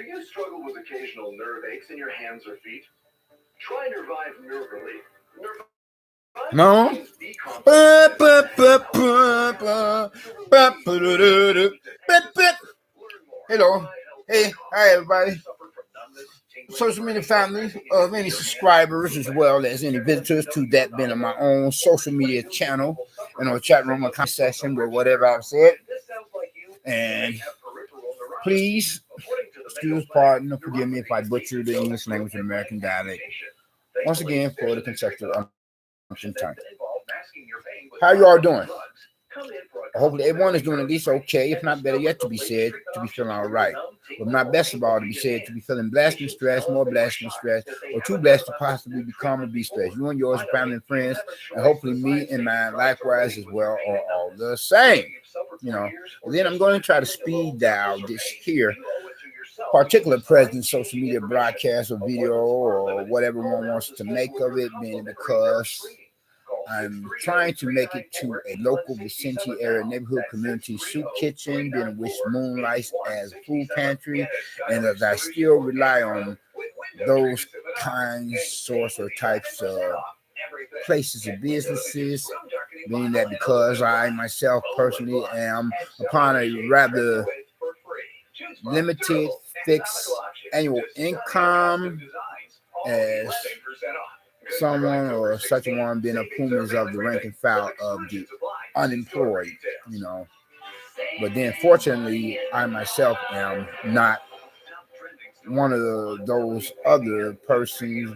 you struggle with occasional nerve aches in your hands or feet? Try Nervive Nerve Relief. No. Hello. Hey, hi everybody. Social media family of any subscribers as well as any visitors to that being on my own social media channel and on chat room or comment section or whatever I've said. And please, excuse, pardon, or forgive me if I butcher the English language and American dialect. Once again, for the consecutive time. How you all doing? Hopefully everyone is doing at least okay, if not better yet to be said, to be feeling all right. But not best of all to be said, to be feeling blessed and stressed, more blessed and stressed, or too blessed to possibly become or be stressed. You and yours, family and friends, and hopefully me and mine likewise as well are all the same. You know, and then I'm going to try to speed dial this here particular present social media broadcast or video or whatever one wants to make of it, being because I'm trying to make it to a local vicinity area neighborhood community soup kitchen, being which moonlights as a food pantry, and as I still rely on those kinds, sorts, or types of places and businesses, being that because I myself personally am upon a rather limited fixed annual income as someone or such a one being a pumas of the rank and file of the unemployed, you know. But then fortunately, I myself am not one of those other persons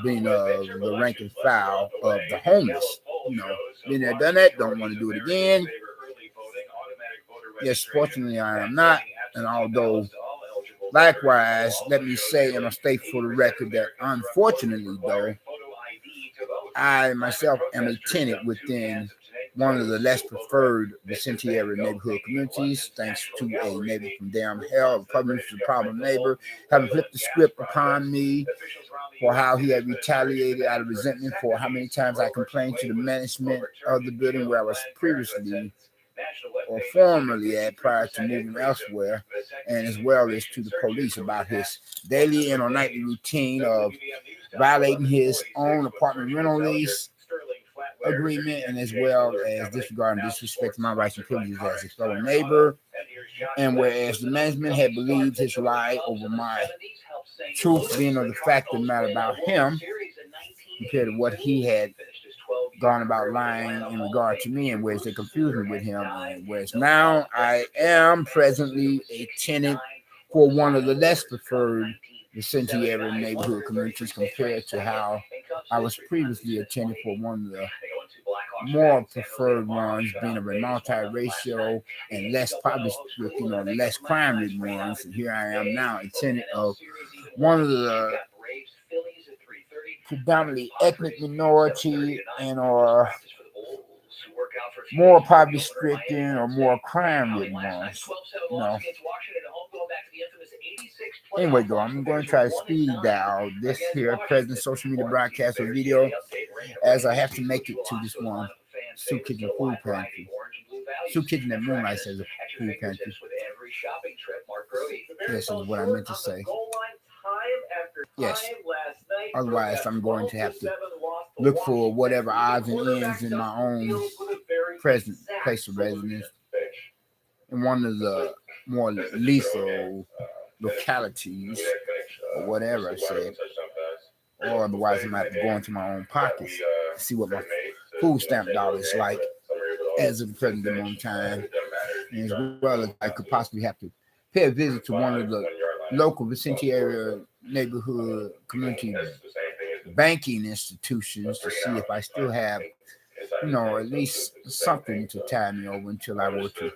being the rank and file of the homeless, you know. Been there, done that, don't want to do it again. Yes, fortunately I am not. And although likewise, let me say and I'll state for the record that unfortunately though, I myself am a tenant within one of the less preferred vicinity area neighborhood communities, thanks to a neighbor from damn hell, a problem neighbor, having flipped the script upon me for how he had retaliated out of resentment for how many times I complained to the management of the building where I was previously or formerly at prior to moving elsewhere, and as well as to the police about his daily and or nightly routine of violating his own apartment rental lease agreement, and as well as disregarding and disrespecting my rights and privileges as his fellow neighbor. And whereas the management had believed his lie over my truth being of the fact of the matter about him compared to what he had gone about lying in regard to me, and whereas they confused me with him, and whereas now I am presently a tenant for one of the less preferred vicinity area neighborhood communities compared to how I was previously a tenant for one of the more preferred ones, being of a multiracial and less poverty stricken or less crime ridden ones. And here I am now, a tenant of one of the predominantly ethnic minority and or more poverty stricken or more crime ridden ones. You know. Anyway, though, I'm going to try to speed dial this here present social media broadcast or video as I have to make it to this one soup kitchen food pantry. Soup kitchen that moonlights as a food pantry. This is what I meant to say. Yes. Otherwise, I'm going to have to look for whatever odds and ends in my own present place of residence in one of the more lethal localities or whatever I said. Or otherwise, I might have to go into my own pockets to see what my food stamp dollar is like as of the present moment in time. And as well as I could possibly have to pay a visit to one of the local vicinity area neighborhood community banking institutions to see if I still have, you know, at least something to tie me over until I were to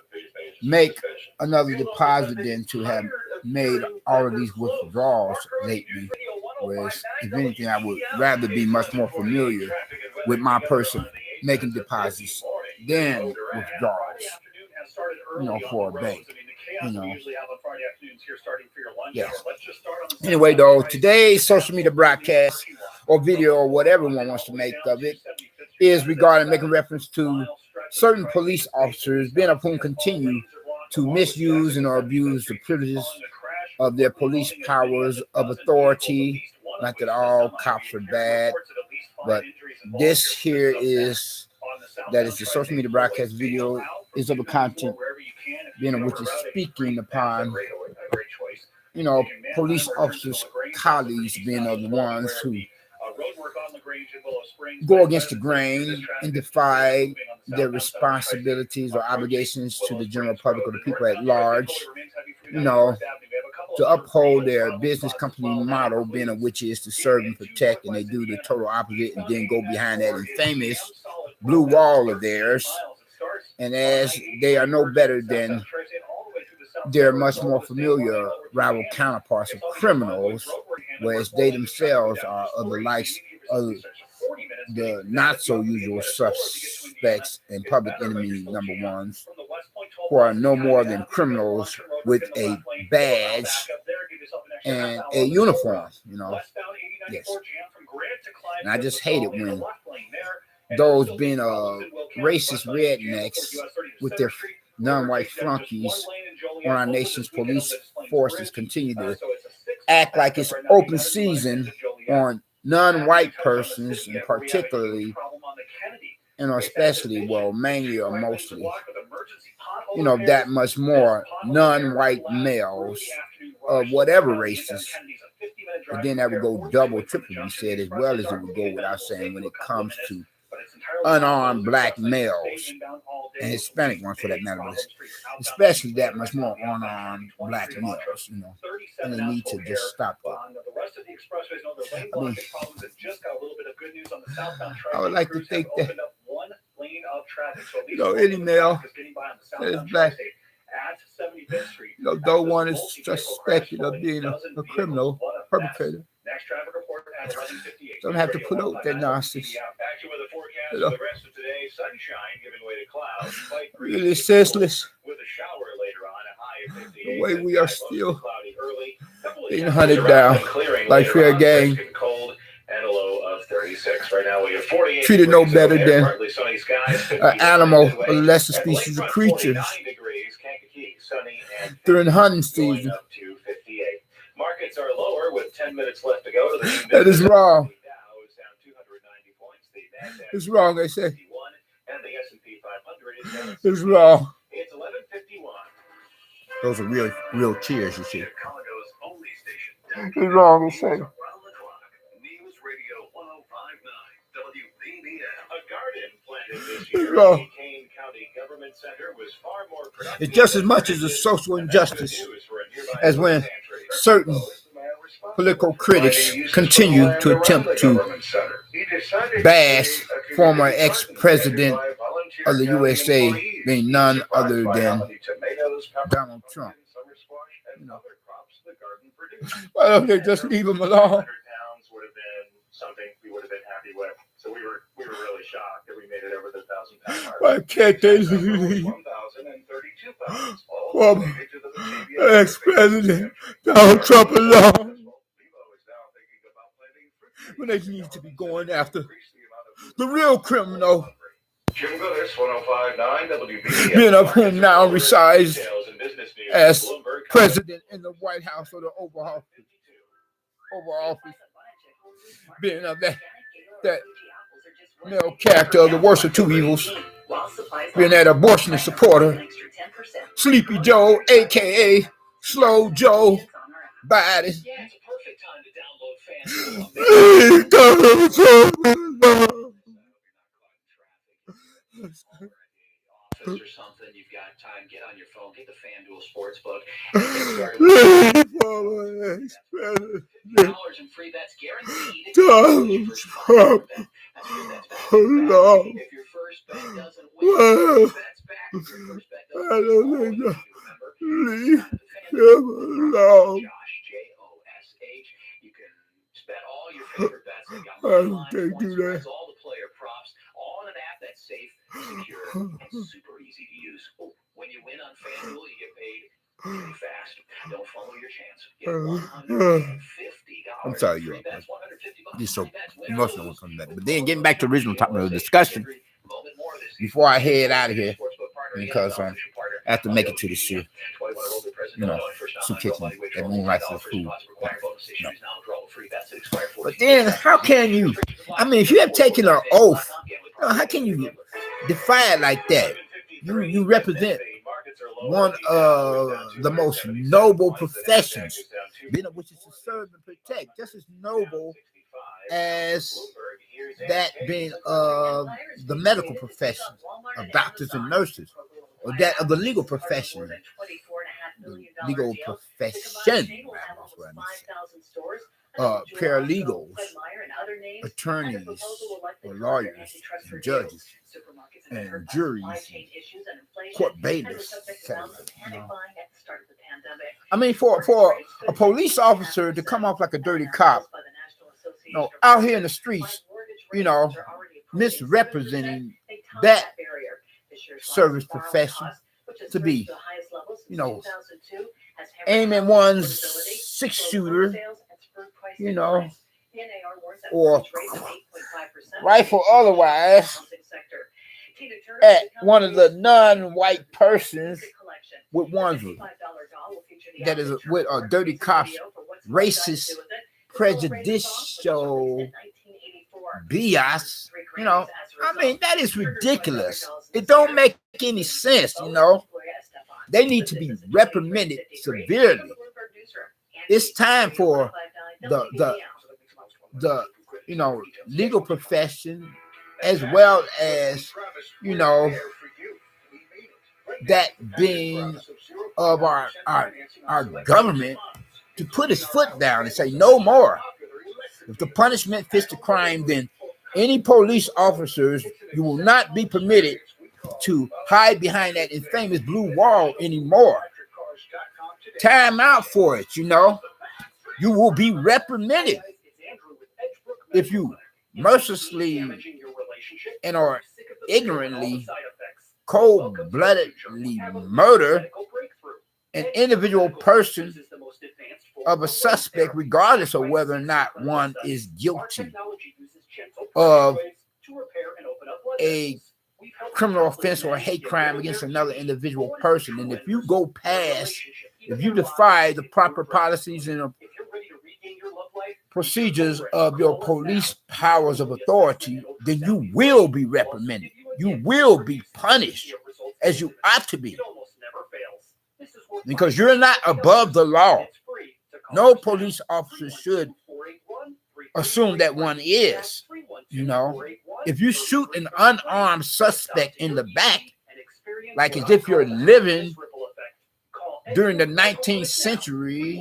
make another deposit than to have made all of these withdrawals lately. Whereas, if anything, I would rather be much more familiar with my person making deposits than withdrawals, you know, for a bank. You know. Yes. Anyway, though, today's social media broadcast or video or whatever one wants to make of it is regarding making reference to certain police officers being of whom continue to misuse and or abuse the privileges of their police powers of authority. Not that all cops are bad, but this here is that is the social media broadcast video is of a content being which is speaking upon, police officers' colleagues being of the ones who go against the grain and defy their responsibilities or obligations to the general public or the people at large, to uphold their business company motto, being of which is to serve and protect, and they do the total opposite and then go behind that infamous blue wall of theirs. And as they are no better than their much more familiar rival counterparts of criminals, whereas they themselves are of the likes of the not so usual suspects and public enemy number ones, who are no more than criminals with a badge and a uniform, Yes. And I just hate it when those being racist rednecks with their non-white flunkies on our nation's police forces continue to act like it's open season on non-white persons, and particularly, and especially, well, mainly or mostly, that much more non-white males of whatever races. And then that would go double, triple, you said, as well as it would go without saying when it comes to unarmed black males and Hispanic ones for that matter, especially that much more unarmed black males, and they need to just stop that. I mean, I would like to think that, any male that is black, though one is suspected of being a criminal perpetrator, don't have to put out that nonsense. Really senseless. The way we are still being hunted down like fair game. Treated no better than an animal or lesser species of creatures during hunting season. Markets are lower with 10 minutes left to go. That is wrong. It's wrong, I say. It's wrong. It's 11:51. Those are real tears, you see. It's wrong, I say. News Radio 105.9 WBBM. A garden planted this year in the Kane County Government Center was far more productive. It's just as much as a social injustice as when certain political critics continue to attempt to bash former ex-president of the USA, being none other than Donald Trump. Why don't they just leave him alone? Would have been something we would have been happy with. So we were really shocked that we made it over the 1,000-pound mark. Why can't they leave 1,032 pounds? Former ex-president Donald Trump alone? When they need to be going after the real criminal, Jim Goodis, 105.9 WBBM. Being of whom now resides as president in the White House or the Oval Office, being of that male character of the worst of two evils, being that abortionist supporter, Sleepy Joe, aka Slow Joe Biden. Or something, you've got time, get on your phone, get the FanDuel Sportsbook, $100 in free bets guaranteed. Donald Trump. If your first bet doesn't win, bets back. If your first bet doesn't win, leave him alone. Josh, Josh. You can bet all your favorite bets. They got They do that. all the player props, all on an app that's safe, secure, and super easy to use. When you win on FanDuel, you get paid really fast. Don't follow your chance. Get $150. I'm sorry, you're up. You're so emotional from that. But then getting back to the original topic of the discussion, before I head out of here, because I have to make it to the show. soup kitchen that moonlights for food. No. But then, how can you? I mean, if you have taken an oath, how can you defy it like that? You represent one of the most noble professions, which is to serve and protect, just as noble as that being the medical profession of doctors and nurses, or that of the legal profession. Legal profession, paralegals, attorneys, or lawyers, and judges, and juries, and court bailiffs. I mean, for a police officer to come off like a dirty cop, out here in the streets, misrepresenting that service profession to be, aiming one's 6-shooter, or rifle otherwise at one of the non-white persons with one's that is with a dirty cop's racist, prejudicial bias. I mean, that is ridiculous. It don't make any sense. They need to be reprimanded severely. It's time for the legal profession, as well as that being of our government, to put his foot down and say no more. If the punishment fits the crime, then any police officers, you will not be permitted to hide behind that infamous blue wall anymore. Time out for it, You will be reprimanded if you mercilessly and or ignorantly, cold-bloodedly murder an individual person of a suspect, regardless of whether or not one is guilty of a criminal offense or a hate crime against another individual person. And if you defy the proper policies and procedures of your police powers of authority, then you will be reprimanded. You will be punished, as you ought to be, because you're not above the law. No police officer should assume that one is. If you shoot an unarmed suspect in the back, like as if you're living during the 19th century,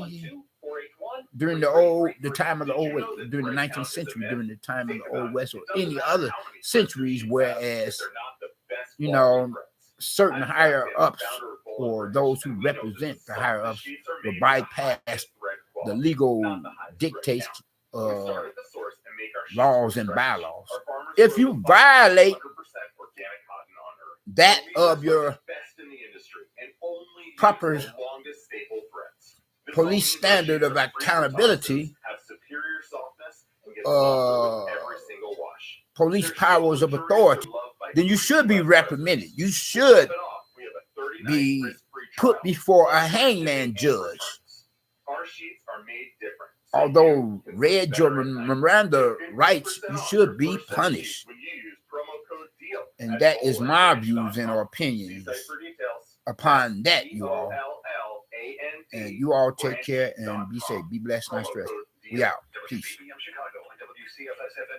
during the time of the Old West, during the 19th century, during the time of the Old West, or any other centuries, whereas, certain higher ups or those who represent the higher ups will bypass the legal dictates, laws and bylaws. If you violate that of your proper police standard of accountability, police powers of authority, then you should be reprimanded. You should be put before a hangman judge. Although read your Miranda rights, you should be punished. And that is my views and opinions upon that, you all. And you all take care and be safe. Be blessed, not stressed. We out. Peace.